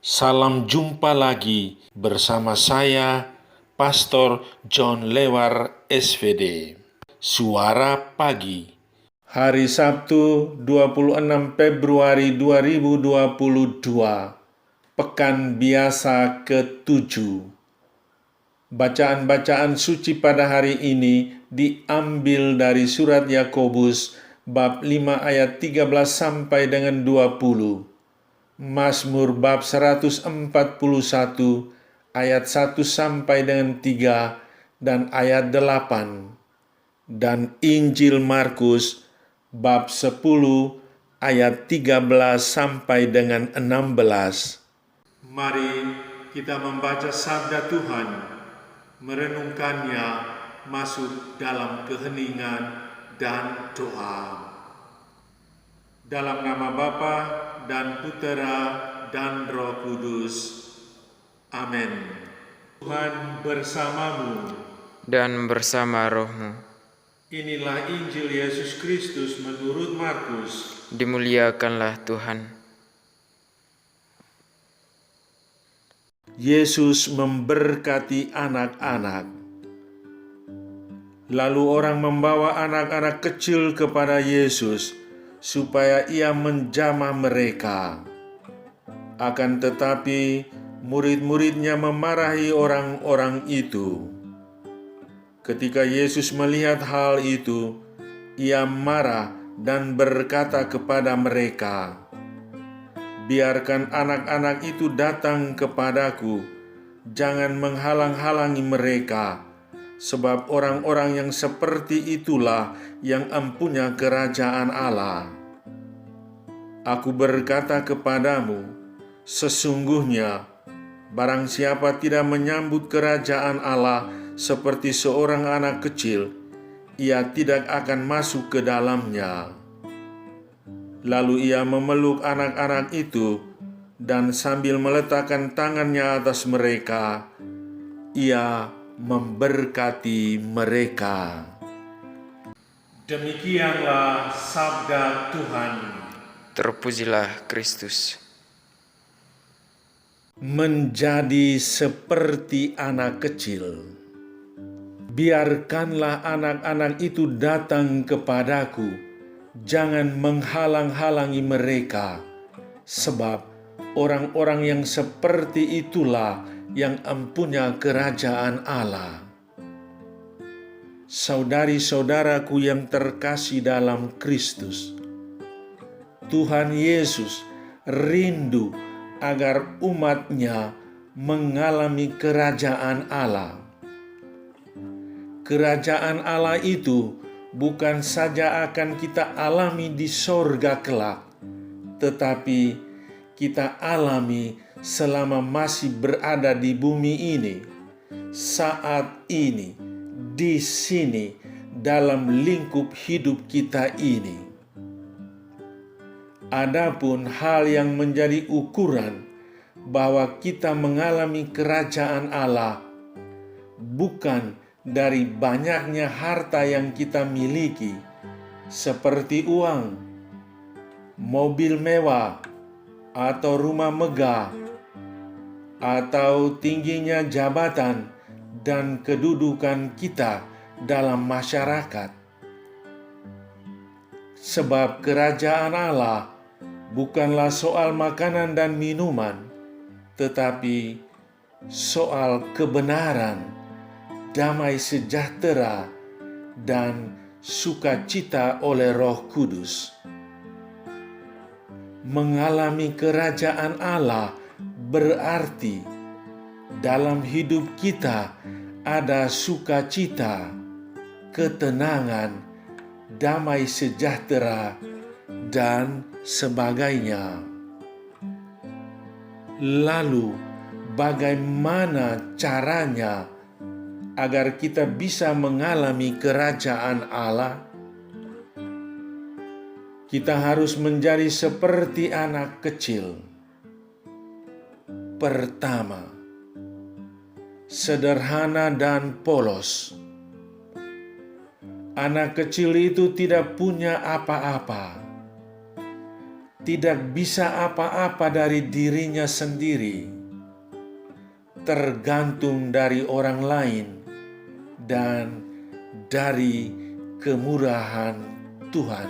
Salam jumpa lagi bersama saya, Pastor John Lewar SVD. Suara Pagi. Hari Sabtu 26 Februari 2022. Pekan biasa ke-7. Bacaan-bacaan suci pada hari ini diambil dari surat Yakobus bab 5 ayat 13 sampai dengan 20. Mazmur bab 141 ayat 1 sampai dengan 3 dan ayat 8, dan Injil Markus bab 10 ayat 13 sampai dengan 16. Mari kita membaca sabda Tuhan, merenungkannya, masuk dalam keheningan dan doa. Dalam nama Bapa dan Putera dan Roh Kudus. Amin. Tuhan bersamamu. Dan bersama rohmu. Inilah Injil Yesus Kristus menurut Markus. Dimuliakanlah Tuhan. Yesus memberkati anak-anak. Lalu orang membawa anak-anak kecil kepada Yesus supaya ia menjamah mereka. Akan tetapi murid-muridnya memarahi orang-orang itu. Ketika Yesus melihat hal itu, ia marah dan berkata kepada mereka, "Biarkan anak-anak itu datang kepadaku, jangan menghalang-halangi mereka, sebab orang-orang yang seperti itulah yang empunya kerajaan Allah. Aku berkata kepadamu, sesungguhnya barang siapa tidak menyambut kerajaan Allah seperti seorang anak kecil, ia tidak akan masuk ke dalamnya." Lalu ia memeluk anak-anak itu, dan sambil meletakkan tangannya atas mereka, ia memberkati mereka. Demikianlah sabda Tuhan. Terpujilah Kristus. Menjadi seperti anak kecil. Biarkanlah anak-anak itu datang kepadaku, jangan menghalang-halangi mereka, sebab orang-orang yang seperti itulah yang empunya kerajaan Allah. Saudari-saudaraku yang terkasih dalam Kristus, Tuhan Yesus rindu agar umat-Nya mengalami kerajaan Allah. Kerajaan Allah itu bukan saja akan kita alami di sorga kelak, tetapi kita alami selama masih berada di bumi ini, saat ini, di sini, dalam lingkup hidup kita ini. Adapun hal yang menjadi ukuran bahwa kita mengalami kerajaan Allah bukan dari banyaknya harta yang kita miliki, seperti uang, mobil mewah, atau rumah megah, atau tingginya jabatan dan kedudukan kita dalam masyarakat. Sebab kerajaan Allah bukanlah soal makanan dan minuman, tetapi soal kebenaran, damai sejahtera, dan sukacita oleh Roh Kudus. Mengalami kerajaan Allah berarti dalam hidup kita ada sukacita, ketenangan, damai sejahtera, dan sebagainya. Lalu, bagaimana caranya agar kita bisa mengalami kerajaan Allah? Kita harus menjadi seperti anak kecil. Pertama, sederhana dan polos. Anak kecil itu tidak punya apa-apa. tidak bisa apa-apa dari dirinya sendiri, tergantung dari orang lain dan dari kemurahan Tuhan.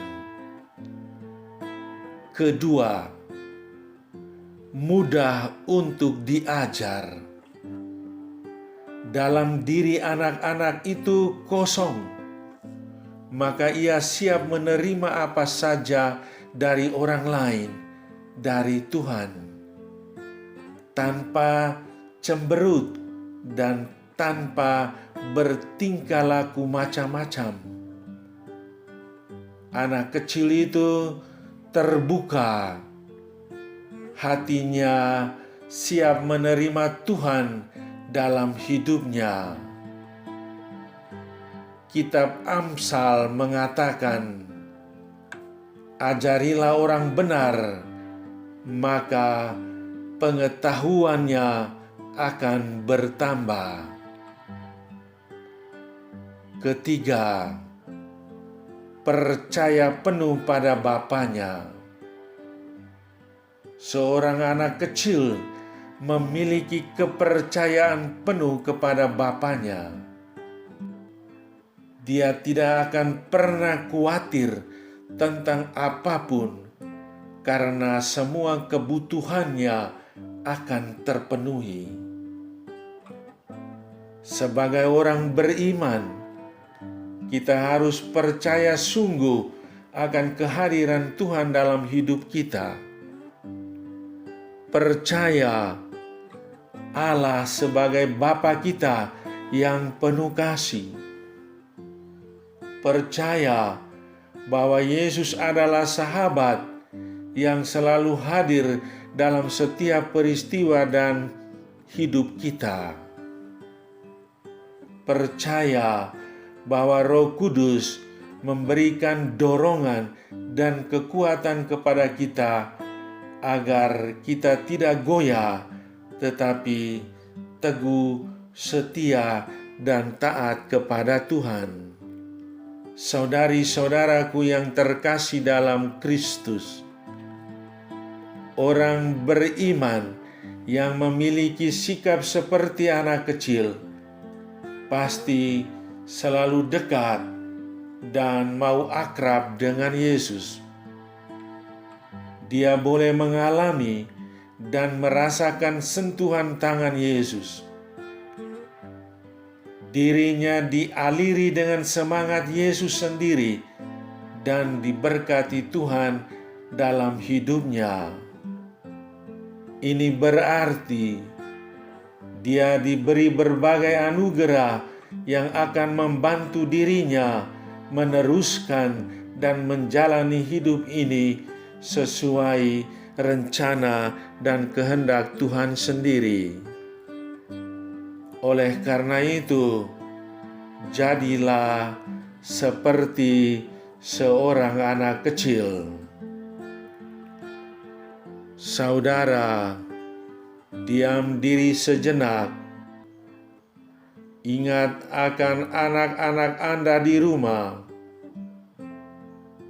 Kedua, mudah untuk diajar. Dalam diri anak-anak itu kosong, maka ia siap menerima apa saja dari orang lain, dari Tuhan, tanpa cemberut dan tanpa bertingkah laku macam-macam. Anak kecil itu terbuka, hatinya siap menerima Tuhan dalam hidupnya. Kitab Amsal mengatakan, "Ajarilah orang benar, maka pengetahuannya akan bertambah." Ketiga, percaya penuh pada bapaknya. Seorang anak kecil memiliki kepercayaan penuh kepada bapaknya. Dia tidak akan pernah khawatir tentang apapun, karena semua kebutuhannya akan terpenuhi. Sebagai orang beriman, kita harus percaya sungguh akan kehadiran Tuhan dalam hidup kita. Percaya Allah sebagai Bapa kita yang penuh kasih. Percaya bahwa Yesus adalah sahabat yang selalu hadir dalam setiap peristiwa dan hidup kita. Percaya bahwa Roh Kudus memberikan dorongan dan kekuatan kepada kita agar kita tidak goyah, tetapi teguh, setia, dan taat kepada Tuhan. Saudari-saudaraku yang terkasih dalam Kristus, orang beriman yang memiliki sikap seperti anak kecil pasti selalu dekat dan mau akrab dengan Yesus. Dia boleh mengalami dan merasakan sentuhan tangan Yesus. Dirinya dialiri dengan semangat Yesus sendiri dan diberkati Tuhan dalam hidupnya. Ini berarti dia diberi berbagai anugerah yang akan membantu dirinya meneruskan dan menjalani hidup ini sesuai rencana dan kehendak Tuhan sendiri. Oleh karena itu, jadilah seperti seorang anak kecil. Saudara, diam diri sejenak. Ingat akan anak-anak Anda di rumah.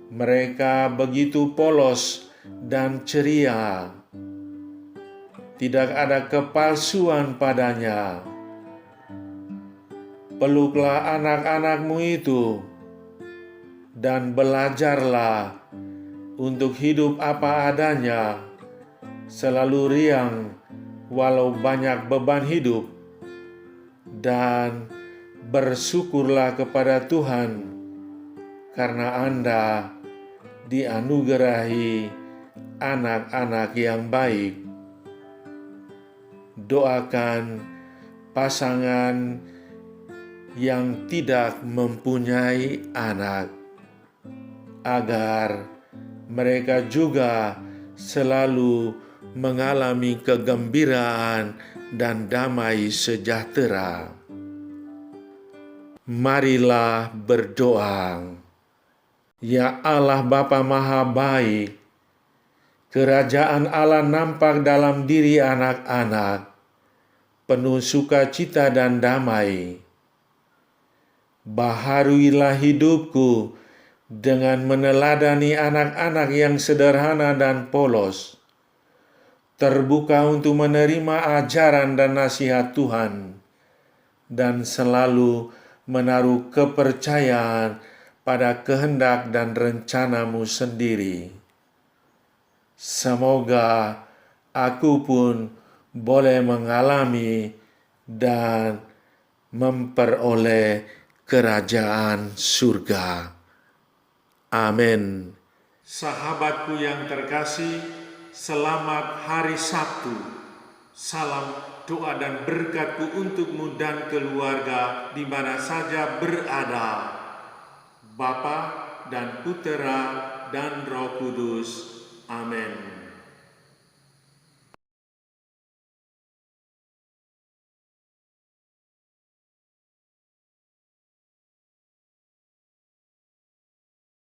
Mereka begitu polos dan ceria. Tidak ada kepalsuan padanya. Peluklah anak-anakmu itu dan belajarlah untuk hidup apa adanya, selalu riang walau banyak beban hidup, dan bersyukurlah kepada Tuhan karena Anda dianugerahi anak-anak yang baik. Doakan pasangan yang tidak mempunyai anak agar mereka juga selalu mengalami kegembiraan dan damai sejahtera. Marilah berdoa. Ya Allah Bapa Maha Baik, kerajaan Allah nampak dalam diri anak-anak, penuh sukacita dan damai. Baharuilah hidupku dengan meneladani anak-anak yang sederhana dan polos, terbuka untuk menerima ajaran dan nasihat Tuhan, dan selalu menaruh kepercayaan pada kehendak dan rencana-Mu sendiri. Semoga aku pun boleh mengalami dan memperoleh kerajaan surga. Amin. Sahabatku yang terkasih, selamat hari Sabtu. Salam doa dan berkatku untukmu dan keluarga di mana saja berada. Bapa dan Putera dan Roh Kudus. Amin.